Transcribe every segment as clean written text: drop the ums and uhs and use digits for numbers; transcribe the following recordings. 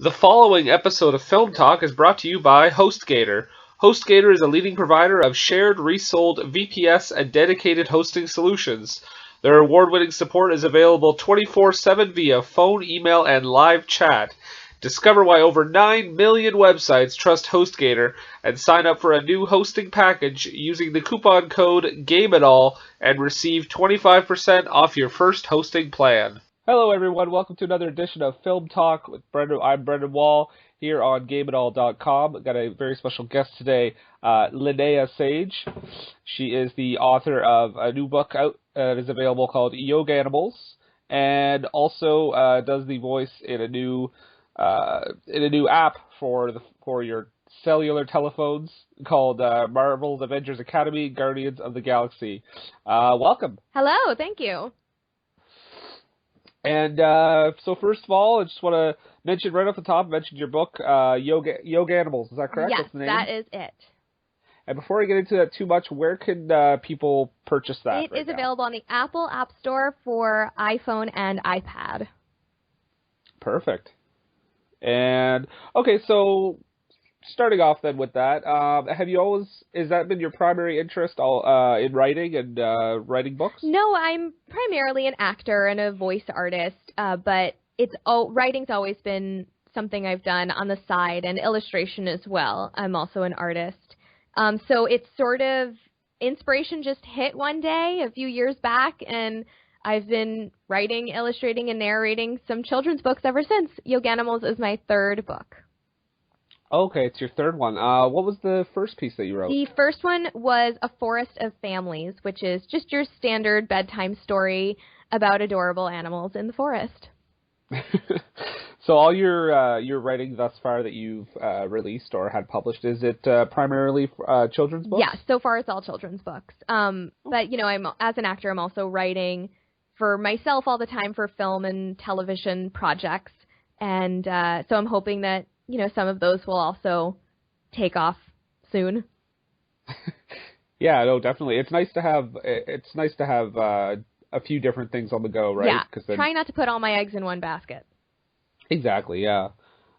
The following episode of Film Talk is brought to you by HostGator. HostGator is a leading provider of shared, resold VPS and dedicated hosting solutions. Their award-winning support is available 24/7 via phone, email, and live chat. Discover why over 9 million websites trust HostGator and sign up for a new hosting package using the coupon code GAMEITALL and receive 25% off your first hosting plan. Hello, everyone. Welcome to another edition of Film Talk with Brendan. I'm Brendan Wall here on GameItAll.com. Got a very special guest today, Linnea Sage. She is the author of a new book out that is available called Yoganimals, and also does the voice in a new app for your cellular telephones called Marvel Avengers Academy, Guardians of the Galaxy. Welcome. Hello, thank you. And so first of all, I just want to mention right off the top, mention your book, Yoganimals. Is that correct? Yes, That's the name? that is it. And before I get into that too much, where can people purchase that? It is available on the Apple App Store for iPhone and iPad. Perfect. And, okay, so starting off then with that, has that been your primary interest in writing and writing books? No, I'm primarily an actor and a voice artist, but writing's always been something I've done on the side, and illustration as well. I'm also an artist. So it's sort of, inspiration just hit one day a few years back, and I've been writing, illustrating, and narrating some children's books ever since. Yoganimals is my third book. Okay, it's your third one. What was the first piece that you wrote? The first one was A Forest of Families, which is just your standard bedtime story about adorable animals in the forest. So all your writing thus far that you've released or had published, is it primarily children's books? Yeah, so far it's all children's books. But, as an actor, I'm also writing for myself all the time for film and television projects. And so I'm hoping that some of those will also take off soon. Yeah, no, definitely. It's nice to have a few different things on the go, right? Yeah, trying not to put all my eggs in one basket. Exactly, yeah.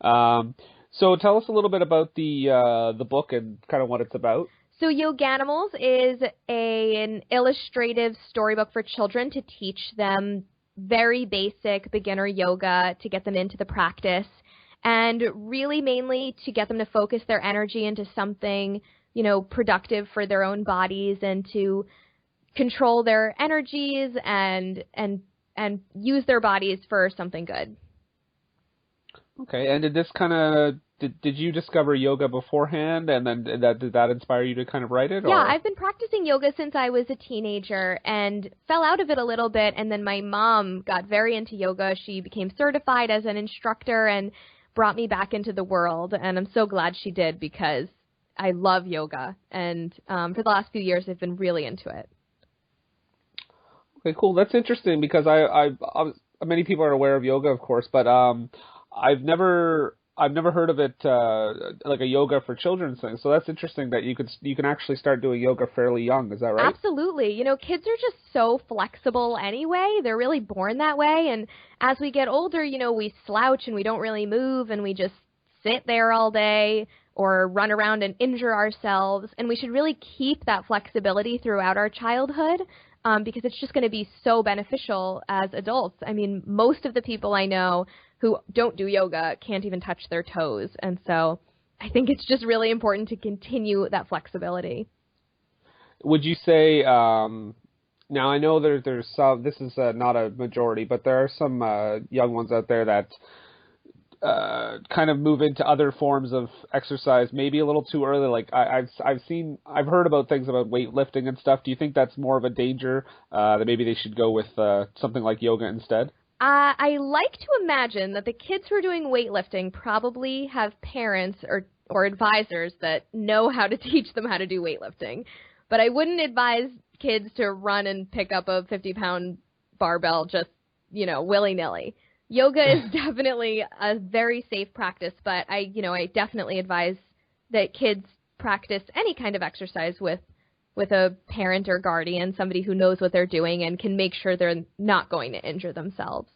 So tell us a little bit about the book and kind of what it's about. So Yoganimals is an illustrative storybook for children to teach them very basic beginner yoga, to get them into the practice, and really mainly to get them to focus their energy into something, productive for their own bodies, and to control their energies and use their bodies for something good. Okay, and did you discover yoga beforehand, and then did that inspire you to kind of write it? Or? Yeah, I've been practicing yoga since I was a teenager and fell out of it a little bit, and then my mom got very into yoga. She became certified as an instructor and brought me back into the world, and I'm so glad she did because I love yoga, and for the last few years I've been really into it. Okay, cool. That's interesting because I many people are aware of yoga, of course, but I've never heard of it like a yoga for children thing. So that's interesting that you can actually start doing yoga fairly young. Is that right? Absolutely. Kids are just so flexible anyway. They're really born that way. And as we get older, we slouch and we don't really move and we just sit there all day or run around and injure ourselves. And we should really keep that flexibility throughout our childhood because it's just going to be so beneficial as adults. I mean, most of the people I know who don't do yoga can't even touch their toes. And so I think it's just really important to continue that flexibility. Would you say, now I know there's some, this is not a majority, but there are some young ones out there that kind of move into other forms of exercise maybe a little too early. Like I've heard about things about weightlifting and stuff. Do you think that's more of a danger that maybe they should go with something like yoga instead? I like to imagine that the kids who are doing weightlifting probably have parents or advisors that know how to teach them how to do weightlifting. But I wouldn't advise kids to run and pick up a 50-pound barbell just, willy-nilly. Yoga is definitely a very safe practice, but I definitely advise that kids practice any kind of exercise with a parent or guardian, somebody who knows what they're doing and can make sure they're not going to injure themselves.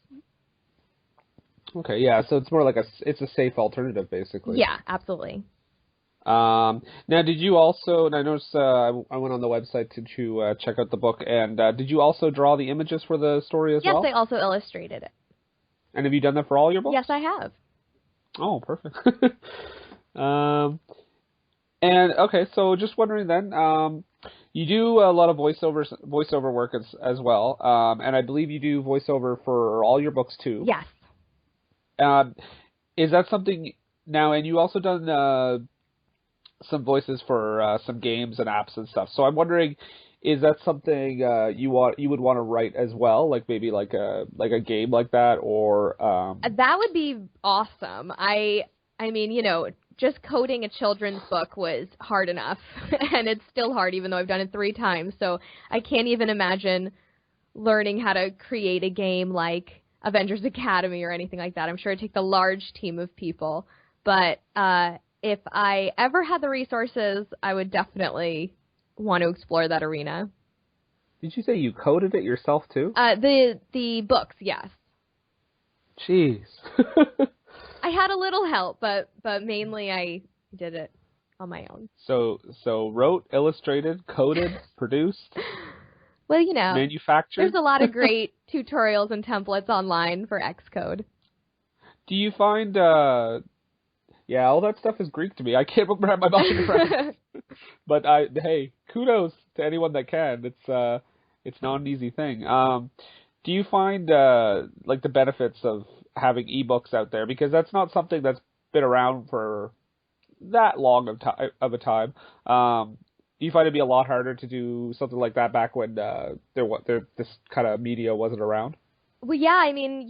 Okay, yeah, so it's more like it's a safe alternative, basically. Yeah, absolutely. Now, did you also, and I noticed I went on the website to check out the book, and did you also draw the images for the story as Yes, well? I also illustrated it. And have you done that for all your books? Yes, I have. Oh, perfect. um, and okay, so just wondering then, you do a lot of voiceover work as well, and I believe you do voiceover for all your books too. Yes. Um, is that something now? And you also done some voices for some games and apps and stuff. So I'm wondering, is that something you would want to write as well, like maybe like a game like that, or That would be awesome. I mean, just coding a children's book was hard enough, and it's still hard even though I've done it 3 times. So I can't even imagine learning how to create a game like Avengers Academy or anything like that. I'm sure it takes a large team of people. But if I ever had the resources, I would definitely want to explore that arena. Did you say you coded it yourself too? The books, yes. Jeez. I had a little help, but mainly I did it on my own. So wrote, illustrated, coded, produced, Well, manufactured. there's a lot of great tutorials and templates online for Xcode. Do you find yeah, all that stuff is Greek to me. I can't wrap my mind around it. But hey, kudos to anyone that can. It's not an easy thing. Do you find like the benefits of having ebooks out there, because that's not something that's been around for that long of a time? Do you find it'd be a lot harder to do something like that back when this kind of media wasn't around? Well, yeah, I mean,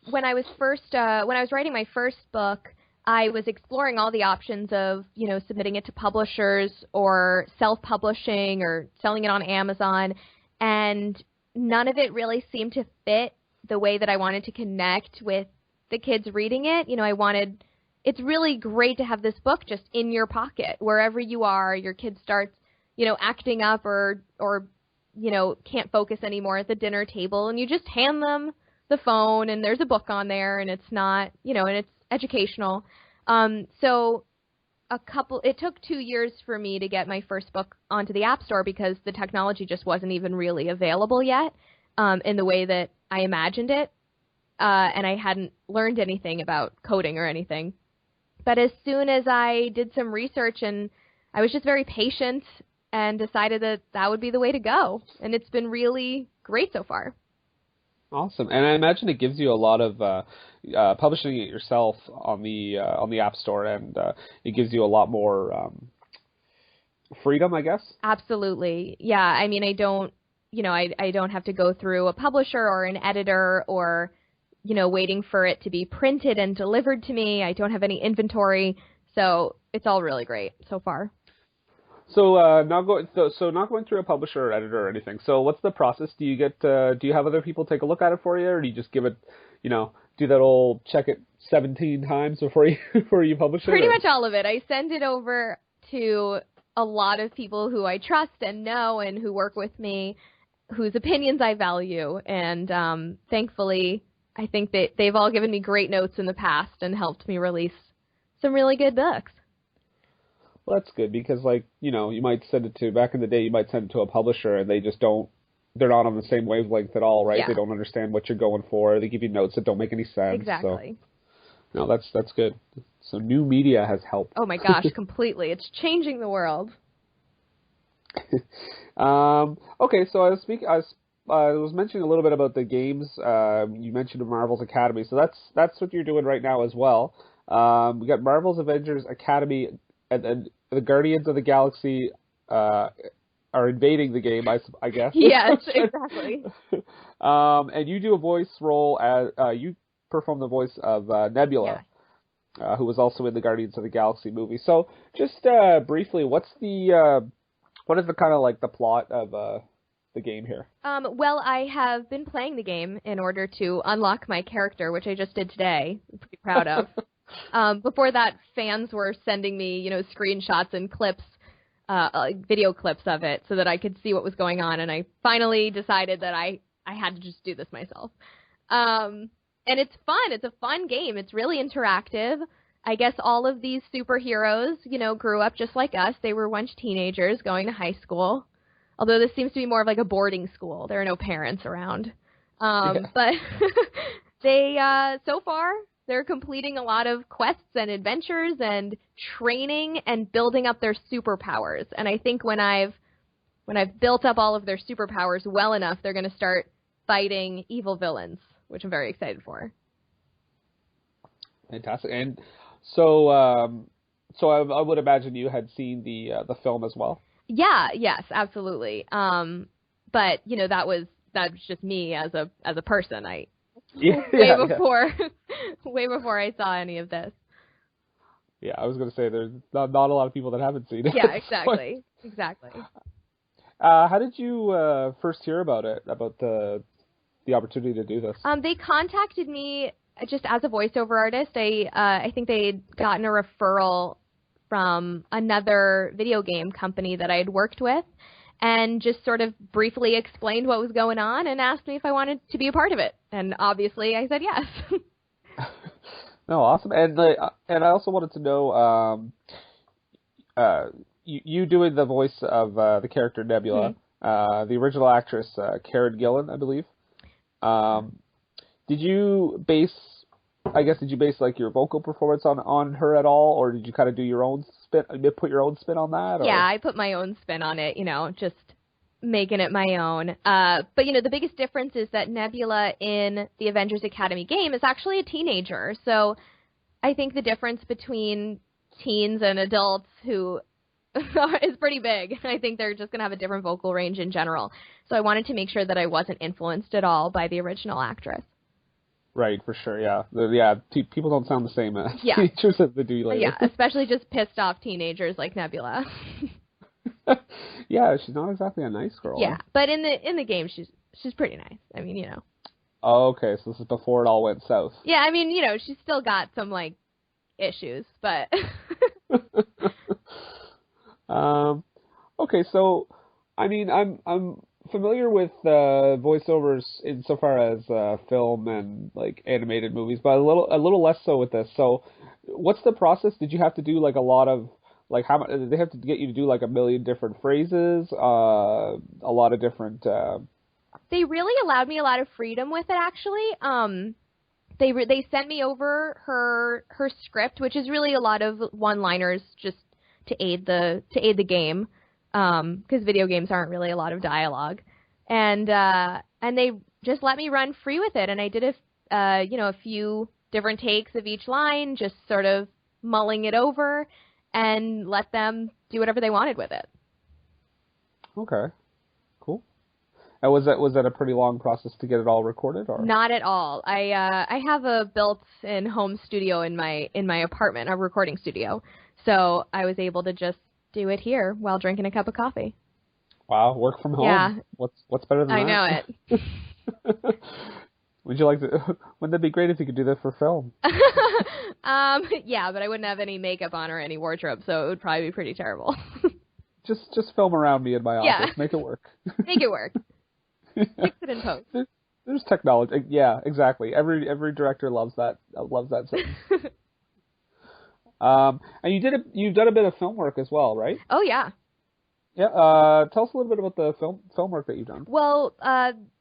when I was writing my first book, I was exploring all the options of, submitting it to publishers or self-publishing or selling it on Amazon, and none of it really seemed to fit the way that I wanted to connect with the kids reading it. It's really great to have this book just in your pocket, wherever you are. Your kid starts, acting up or can't focus anymore at the dinner table, and you just hand them the phone, and there's a book on there, and it's not, and it's educational. So it took 2 years for me to get my first book onto the App Store because the technology just wasn't even really available yet, in the way that I imagined it. And I hadn't learned anything about coding or anything. But as soon as I did some research, and I was just very patient and decided that would be the way to go. And it's been really great so far. Awesome. And I imagine it gives you a lot of publishing it yourself on the App Store, and it gives you a lot more freedom, I guess. Absolutely. Yeah. I mean, I don't have to go through a publisher or an editor or, waiting for it to be printed and delivered to me. I don't have any inventory. So it's all really great so far. So not going through a publisher or editor or anything. So what's the process? Do you have other people take a look at it for you, or do you just give it, do that old check it 17 times before you publish it? Pretty much all of it. I send it over to a lot of people who I trust and know and who work with me, whose opinions I value, and thankfully I think that they've all given me great notes in the past and helped me release some really good books. Well, that's good, because you might send it to, back in the day, you might send it to a publisher and they just they're not on the same wavelength at all, right? Yeah. They don't understand what you're going for. They give you notes that don't make any sense. Exactly. So, no, that's good. So new media has helped. Oh my gosh, completely. It's changing the world. Okay, so I was mentioning a little bit about the games. You mentioned Marvel's Academy, so that's what you're doing right now as well. We got Marvel's Avengers Academy, and the Guardians of the Galaxy are invading the game, I guess. Yes, exactly. And you do a voice role as you perform the voice of Nebula, who was also in the Guardians of the Galaxy movie. So just briefly, what is the kind of like the plot of the game here? Well, I have been playing the game in order to unlock my character, which I just did today. I'm pretty proud of. Before that, fans were sending me, screenshots and clips, video clips of it so that I could see what was going on. And I finally decided that I had to just do this myself. And it's fun. It's a fun game. It's really interactive. I guess all of these superheroes, grew up just like us. They were once teenagers going to high school. Although this seems to be more of like a boarding school. There are no parents around. But they, so far, they're completing a lot of quests and adventures and training and building up their superpowers. And I think when I've built up all of their superpowers well enough, they're going to start fighting evil villains, which I'm very excited for. Fantastic. And so I would imagine you had seen the film as well. Yeah, yes, absolutely. But that was just me as a person. Way before I saw any of this. Yeah, I was going to say there's not a lot of people that haven't seen it. Yeah, exactly. Exactly. How did you first hear about it, about the opportunity to do this? They contacted me just as a voiceover artist. I think they'd gotten a referral from another video game company that I had worked with, and just sort of briefly explained what was going on and asked me if I wanted to be a part of it. And obviously I said yes. No, awesome. And I also wanted to know, you doing the voice of the character Nebula, the original actress Karen Gillan, I believe. Did you base like your vocal performance on her at all, or did you kind of do your own spin, put your own spin on that? Or? Yeah, I put my own spin on it, just making it my own. But the biggest difference is that Nebula in the Avengers Academy game is actually a teenager. So I think the difference between teens and adults who is pretty big. I think they're just going to have a different vocal range in general. So I wanted to make sure that I wasn't influenced at all by the original actress. Right, for sure, yeah. People don't sound the same as teenagers as they do later. Yeah, especially just pissed off teenagers like Nebula. Yeah, she's not exactly a nice girl. Yeah, but in the game, she's pretty nice. I mean, Oh, okay, so this is before it all went south. Yeah, I mean, she's still got some, issues, but... Okay, so, I mean, I'm familiar with voiceovers insofar as film and animated movies, but a little less so with this. So, what's the process? Did you have to do a lot of how much did they have to get you to do a million different phrases, a lot of different? They really allowed me a lot of freedom with it. Actually, they sent me over her script, which is really a lot of one-liners just to aid the game. Because video games aren't really a lot of dialogue, and they just let me run free with it, and I did a few different takes of each line, just sort of mulling it over, and let them do whatever they wanted with it. Okay, cool. And was that a pretty long process to get it all recorded, or not at all? I have a built-in home studio in my apartment, a recording studio, so I was able to just do it here while drinking a cup of coffee. Wow, work from home. Yeah. What's better than that? I know it. Wouldn't that be great if you could do that for film? Yeah, but I wouldn't have any makeup on or any wardrobe, so it would probably be pretty terrible. just film around me in my office. Yeah. Make it work. Make it work. Fix it in post. There's technology. Yeah, exactly. Every director loves that sentence. And you've done a bit of film work as well, right? Oh yeah. Yeah. Tell us a little bit about the film work that you've done. Well,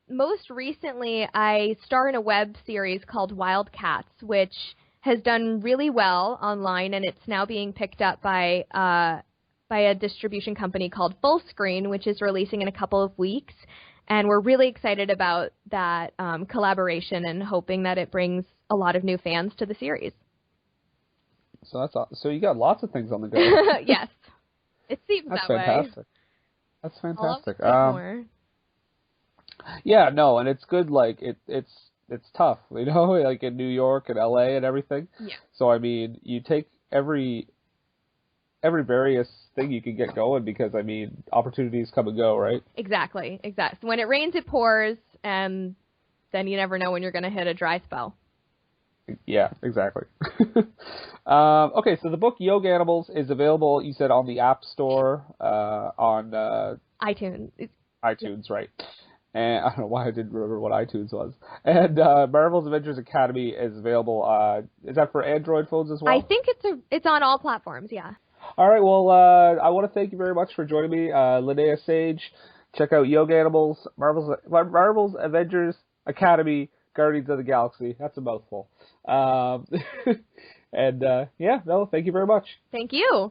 most recently I star in a web series called Wildcats, which has done really well online, and it's now being picked up by a distribution company called Full Screen, which is releasing in a couple of weeks. And we're really excited about that collaboration and hoping that it brings a lot of new fans to the series. So you got lots of things on the go. Yes, it seems that way. That's fantastic. More. Yeah, no, and it's good. It's tough, in New York and LA and everything. Yeah. So I mean, you take every various thing you can get going, because I mean, opportunities come and go, right? Exactly. When it rains, it pours, and then you never know when you're going to hit a dry spell. Yeah, exactly. Okay, so the book Yoganimals is available, you said, on the App Store, on iTunes. iTunes, right? And I don't know why I didn't remember what iTunes was. And Marvel's Avengers Academy is available. Is that for Android phones as well? I think it's on all platforms, yeah. All right, well, I want to thank you very much for joining me, Linnea Sage. Check out Yoganimals, Marvel's Avengers Academy, Guardians of the Galaxy. That's a mouthful. And, thank you very much. Thank you.